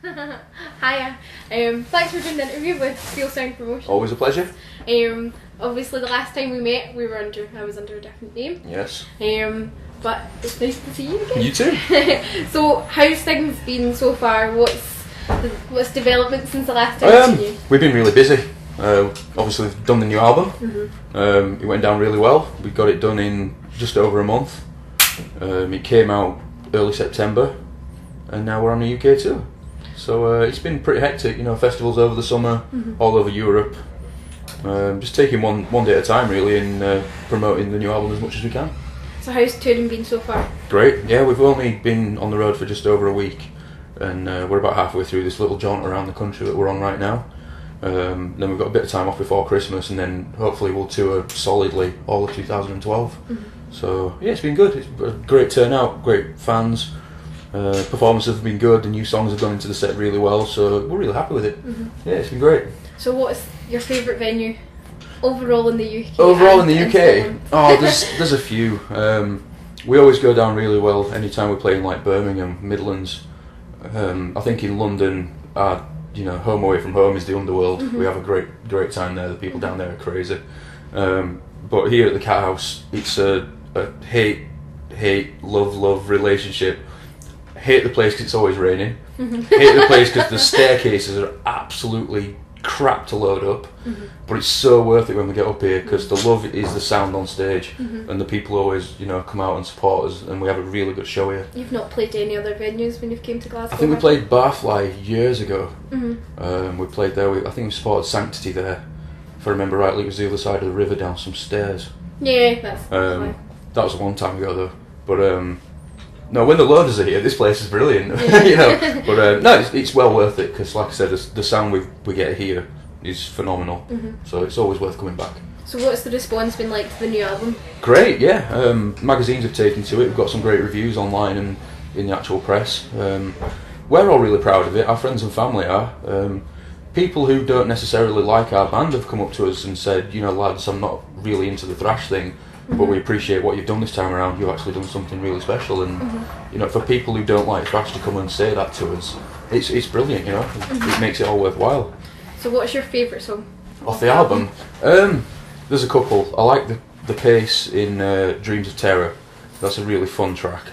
Hiya. Thanks for doing the interview with Feel Sound Promotion. Always a pleasure. Obviously the last time we met I was under a different name. Yes. But it's nice to see you again. You too. So how's things been so far? What's development since the last time I've seen you? We've been really busy. Obviously we've done the new album. It went down really well. We got it done in just over a month. It came out early September and now we're on the UK tour. So it's been pretty hectic, festivals over the summer, all over Europe. Just taking one day at a time really and promoting the new album as much as we can. So how's touring been so far? Great, yeah, we've only been on the road for just over a week and we're about halfway through this little jaunt around the country that we're on right now. Then we've got a bit of time off before Christmas and then hopefully we'll tour solidly all of 2012. So yeah, it's been good. It's a great turnout, great fans. Performances have been good, the new songs have gone into the set really well, so we're really happy with it. Yeah, it's been great. So what's your favourite venue overall in the UK? Overall in the UK? Oh, there's a few. We always go down really well anytime we're playing like Birmingham, Midlands. I think in London, home away from home is the Underworld. We have a great time there, the people down there are crazy. But here at the Cat House, it's a hate, love relationship. Hate the place because it's always raining. Hate the place because the staircases are absolutely crap to load up. But it's so worth it when we get up here because the love is the sound on stage and the people always, come out and support us and we have a really good show here. You've not played any other venues when you've came to Glasgow? I think we played Barfly years ago. We played there. I think we supported Sanctity there. If I remember rightly, it was the other side of the river down some stairs. Yeah, that's that was a long time ago though. But no, when the loaders are here, this place is brilliant. But no, it's well worth it because, like I said, the sound we get here is phenomenal. So it's always worth coming back. So what's the response been like to the new album? Great, yeah. Magazines have taken to it. We've got some great reviews online and in the actual press. We're all really proud of it. Our friends and family are. People who don't necessarily like our band have come up to us and said, lads, I'm not really into the thrash thing. But we appreciate what you've done this time around. You've actually done something really special, and for people who don't like thrash to come and say that to us, it's brilliant. It makes it all worthwhile. So, what's your favourite song off the album? There's a couple. I like the pace in Dreams of Terror. That's a really fun track.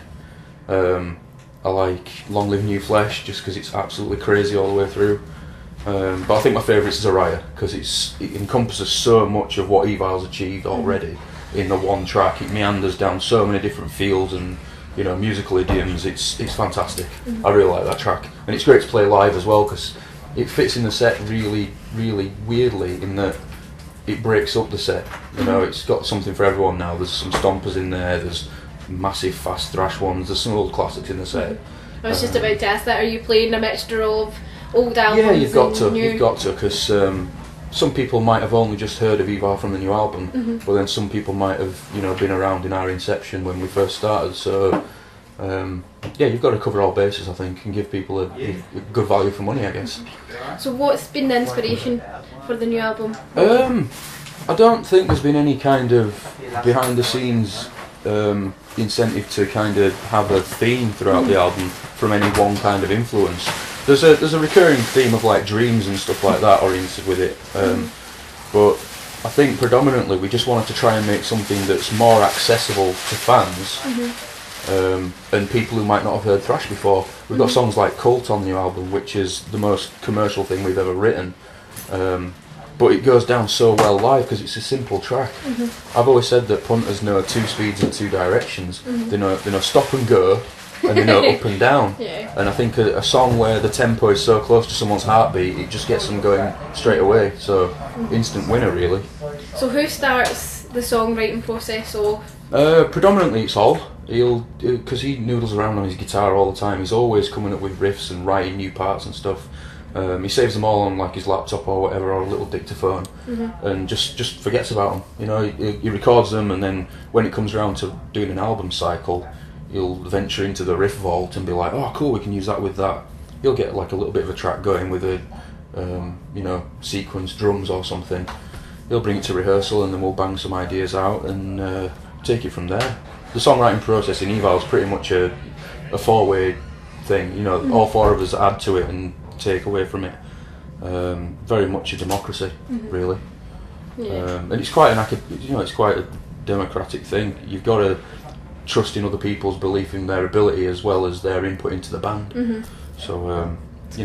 I like Long Live New Flesh just because it's absolutely crazy all the way through. But I think my favourite is Araya because it encompasses so much of what Evile's achieved already. In the one track, it meanders down so many different fields and musical idioms. It's fantastic. I really like that track, and it's great to play live as well because it fits in the set really, really weirdly in that it breaks up the set. It's got something for everyone now. There's some stompers in there. There's massive fast thrash ones. There's some old classics in the set. I was just about to ask that. Are you playing a mixture of old albums? Yeah, you've got to. New? You've got to because. Some people might have only just heard of Evile from the new album, but then some people might have, been around in our inception when we first started. So, you've got to cover all bases, I think, and give people a good value for money, I guess. So, what's been the inspiration for the new album? I don't think there's been any kind of behind-the-scenes incentive to kind of have a theme throughout the album from any one kind of influence. There's a recurring theme of like dreams and stuff like that oriented with it, but I think predominantly we just wanted to try and make something that's more accessible to fans and people who might not have heard thrash before. We've got songs like Cult on the album, which is the most commercial thing we've ever written, but it goes down so well live because it's a simple track. I've always said that punters know 2 speeds and 2 directions. They know stop and go. And they know up and down. And I think a song where the tempo is so close to someone's heartbeat, it just gets them going straight away. So instant winner, really. So who starts the songwriting process off? Predominantly it's Hall. Because he noodles around on his guitar all the time. He's always coming up with riffs and writing new parts and stuff. He saves them all on like his laptop or whatever, or a little dictaphone, and just forgets about them. He records them, and then when it comes around to doing an album cycle, he'll venture into the riff vault and be like, oh cool, we can use that with that. He'll get like a little bit of a track going with a sequence drums or something. He'll bring it to rehearsal and then we'll bang some ideas out and take it from there. The songwriting process in Evile is pretty much a 4-way thing. All 4 of us add to it and take away from it. Very much a democracy, really. Yeah. And it's quite it's quite a democratic thing. You've got to trust in other people's belief in their ability as well as their input into the band. So we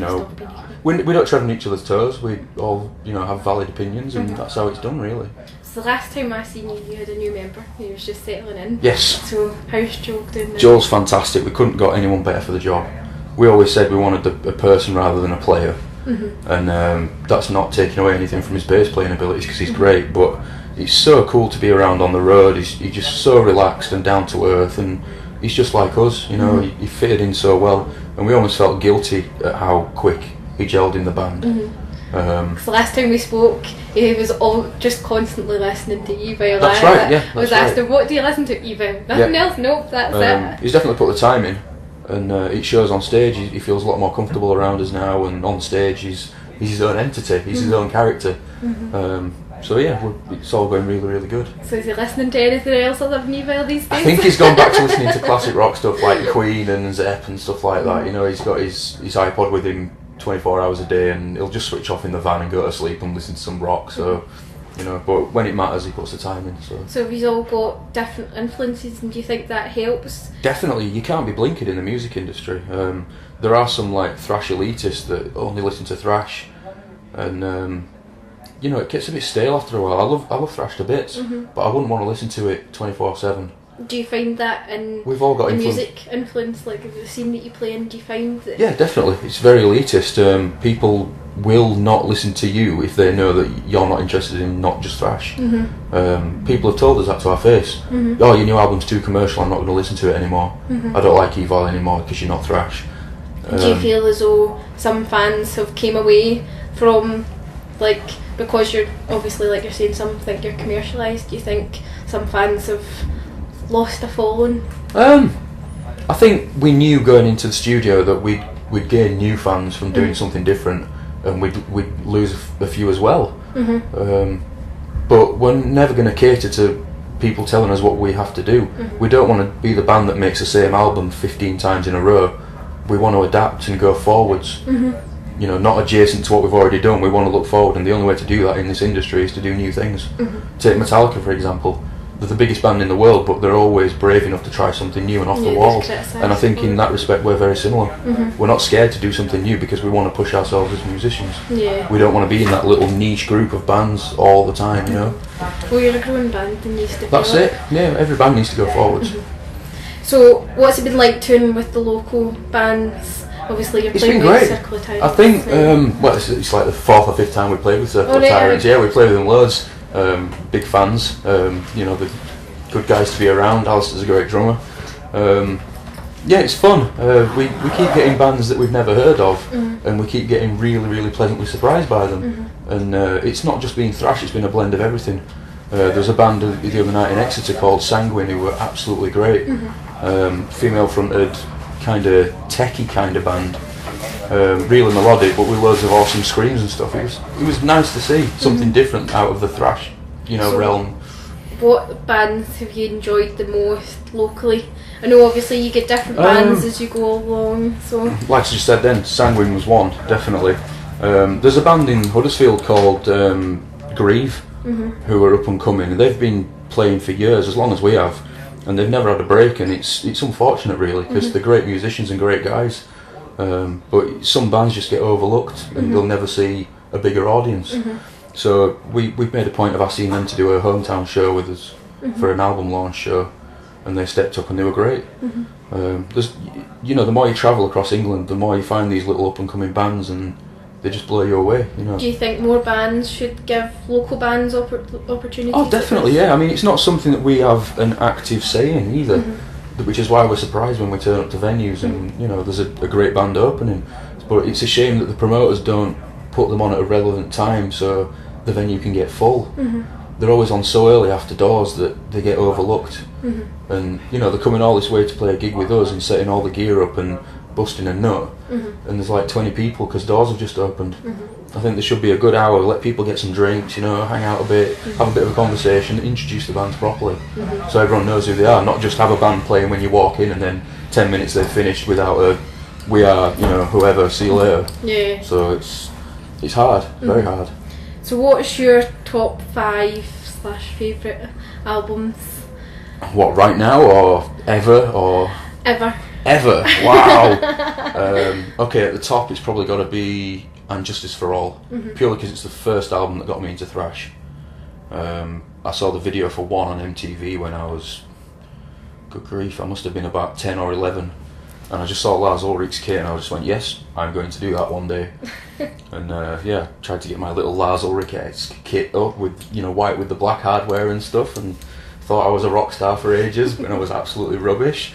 don't tread on each other's toes. We all have valid opinions, and that's how it's done, really. So the last time I seen you, you had a new member. He was just settling in. Yes. So how's Joel doing now? Joel's fantastic. We couldn't got anyone better for the job. We always said we wanted a person rather than a player, and that's not taking away anything from his bass playing abilities because he's great. But it's so cool to be around on the road. He's just so relaxed and down to earth, and he's just like us. He fitted in so well, and we almost felt guilty at how quick he gelled in the band. Because the last time we spoke, he was all just constantly listening to Evile. That's right, yeah. I was asked him, what do you listen to, Evile? Nothing else? Nope, that's it. He's definitely put the time in, and it shows on stage. He feels a lot more comfortable around us now, and on stage he's his own entity, he's his own character. So yeah, it's all going really, really good. So is he listening to anything else other than Evile these days? I think he's gone back to listening to classic rock stuff like Queen and Zepp and stuff like that. He's got his iPod with him 24 hours a day, and he'll just switch off in the van and go to sleep and listen to some rock. So, but when it matters, he puts the time in. So we've all got different influences, and do you think that helps? Definitely, you can't be blinkered in the music industry. There are some like thrash elitists that only listen to thrash, and it gets a bit stale after a while. I love thrash to bits, but I wouldn't want to listen to it 24/7. Do you find that in We've all got music influence, like the scene that you play in? Do you find that? Yeah, definitely. It's very elitist. People will not listen to you if they know that you're not interested in not just thrash. People have told us that to our face. Oh, your new album's too commercial, I'm not going to listen to it anymore. I don't like Evile anymore because you're not thrash. Do you feel as though some fans have came away from, because you're obviously, like you're saying, some think you're commercialised? Do you think some fans have lost a following? I think we knew going into the studio that we'd gain new fans from doing something different, and we'd lose a few as well. But we're never going to cater to people telling us what we have to do. We don't want to be the band that makes the same album 15 times in a row. We want to adapt and go forwards. Not adjacent to what we've already done. We want to look forward, and the only way to do that in this industry is to do new things. Take Metallica, for example. They're the biggest band in the world, but they're always brave enough to try something new and off the wall. And I think in that respect we're very similar. We're not scared to do something new because we want to push ourselves as musicians. We don't want to be in that little niche group of bands all the time, Well, you're a growing band and you stick. That's it. Yeah, every band needs to go forwards. So what's it been like touring with the local bands? Obviously you're playing with Circle of Tyrants. I think it's like the 4th or 5th time we played with Circle of Tyrants. Yeah, we played with them loads. Big fans, the good guys to be around. Alistair's a great drummer. Yeah, it's fun. We keep getting bands that we've never heard of, and we keep getting really, really pleasantly surprised by them. And it's not just been thrash, it's been a blend of everything. There's a band the other night in Exeter called Sanguine who were absolutely great. Female fronted, kind of techie kind of band. Really melodic, but with loads of awesome screams and stuff. It was nice to see something different out of the thrash, realm. What bands have you enjoyed the most locally? I know obviously you get different bands as you go along. So, like I just said, then Sanguine was one, definitely. There's a band in Huddersfield called Grieve, who are up and coming, and they've been playing for years, as long as we have, and they've never had a break, and it's unfortunate really because they're great musicians and great guys. But some bands just get overlooked and they'll never see a bigger audience. So we've made a point of asking them to do a hometown show with us for an album launch show, and they stepped up and they were great. There's, the more you travel across England, the more you find these little up and coming bands, and they just blow you away. Do you think more bands should give local bands opportunities? Oh, definitely, yeah. I mean, it's not something that we have an active say in either. Which is why we're surprised when we turn up to venues and there's a great band opening, but it's a shame that the promoters don't put them on at a relevant time so the venue can get full. They're always on so early after doors that they get overlooked, and they're coming all this way to play a gig with us and setting all the gear up and busting a nut, and there's like 20 people because doors have just opened. I think there should be a good hour, let people get some drinks, hang out a bit, have a bit of a conversation, introduce the bands properly, so everyone knows who they are, not just have a band playing when you walk in and then 10 minutes they've finished without we are, you know, whoever, see you later. Yeah. So it's hard, very hard. So what's your top 5/favourite albums? What, right now or ever or? Ever. Ever? Wow. Okay, at the top it's probably got to be And Justice for All, purely because it's the first album that got me into thrash. I saw the video for One on MTV when I was, good grief, I must have been about 10 or 11. And I just saw Lars Ulrich's kit and I just went, yes, I'm going to do that one day. And yeah, tried to get my little Lars Ulrich kit up with, you know, white with the black hardware and stuff, and thought I was a rock star for ages, and I was absolutely rubbish.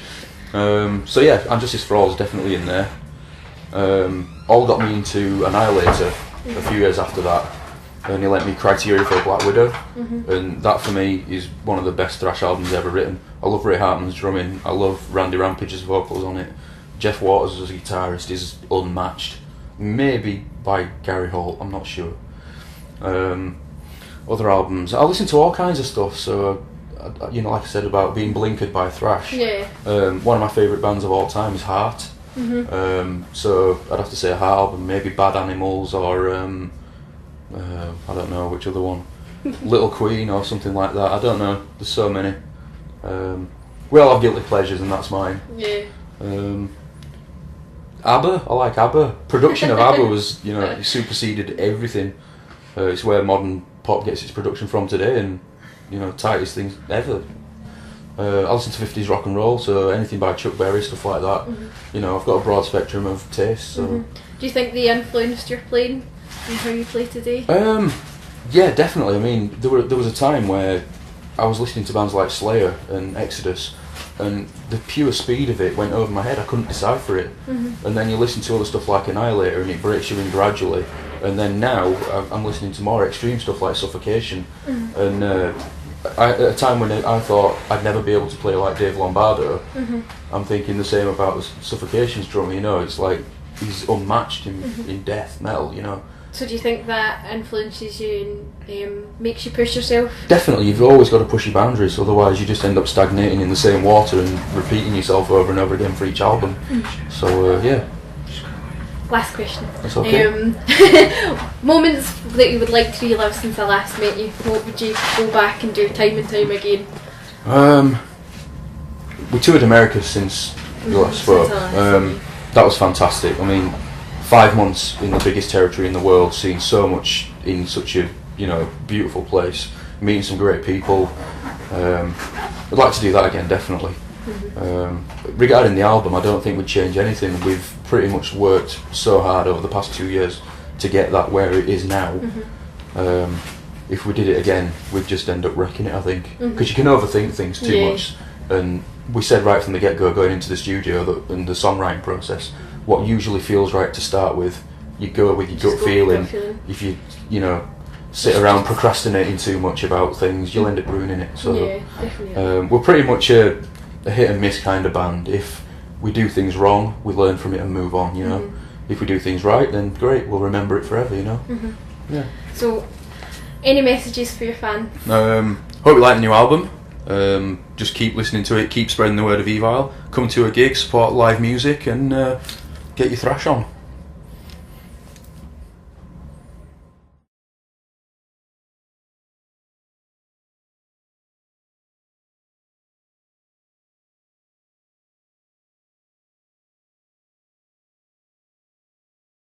So yeah, And Justice for All is definitely in there. All got me into Annihilator a few years after that, and he lent me Criteria for Black Widow, and that for me is one of the best thrash albums ever written. I love Ray Hartman's drumming, I love Randy Rampage's vocals on it. Jeff Waters as a guitarist is unmatched, maybe by Gary Holt, I'm not sure. Other albums, I listen to all kinds of stuff, so you know, like I said about being blinkered by thrash. Yeah. One of my favourite bands of all time is Heart. So I'd have to say a Heart album, maybe Bad Animals or I don't know which other one, Little Queen or something like that. I don't know. There's so many. We all have guilty pleasures, and that's mine. Yeah. ABBA, I like ABBA. Production of ABBA was, you know, it superseded everything. It's where modern pop gets its production from today, and you know, tightest things ever. I listen to 50s rock and roll, so anything by Chuck Berry, stuff like that. You know, I've got a broad spectrum of taste. So. Do you think they influenced your playing and how you play today? Yeah, definitely. I mean, there was a time where I was listening to bands like Slayer and Exodus, and the pure speed of it went over my head. I couldn't decipher it. And then you listen to other stuff like Annihilator, and it breaks you in gradually. And then now I'm listening to more extreme stuff like Suffocation, and at a time when I thought I'd never be able to play like Dave Lombardo, I'm thinking the same about the Suffocation's drummer. You know, it's like he's unmatched in death metal. You know. So do you think that influences you and makes you push yourself? Definitely, you've always got to push your boundaries, otherwise you just end up stagnating in the same water and repeating yourself over and over again for each album. So yeah. Last question. That's okay. Moments that you would like to relive since I last met you, what would you go back and do time and time again? We toured America since we last spoke. That was fantastic. I mean, 5 months in the biggest territory in the world, seeing so much in such a, you know, beautiful place, meeting some great people. I'd like to do that again, definitely. Regarding the album, I don't think we'd change anything. We've pretty much worked so hard over the past 2 years to get that where it is now. If we did it again, we'd just end up wrecking it, I think, because you can overthink things too much. And we said right from the get-go, going into the studio, that in the songwriting process, what usually feels right to start with, you go with your gut feeling. If you know, sit around procrastinating too much about things, you'll end up ruining it. So yeah, definitely. we're pretty much a hit and miss kind of band. If we do things wrong, we learn from it and move on, you know. If we do things right, then great, we'll remember it forever, you know. Yeah. So, any messages for your fans? Hope you like the new album. Just keep listening to it, keep spreading the word of Evile, come to a gig, support live music, and get your thrash on.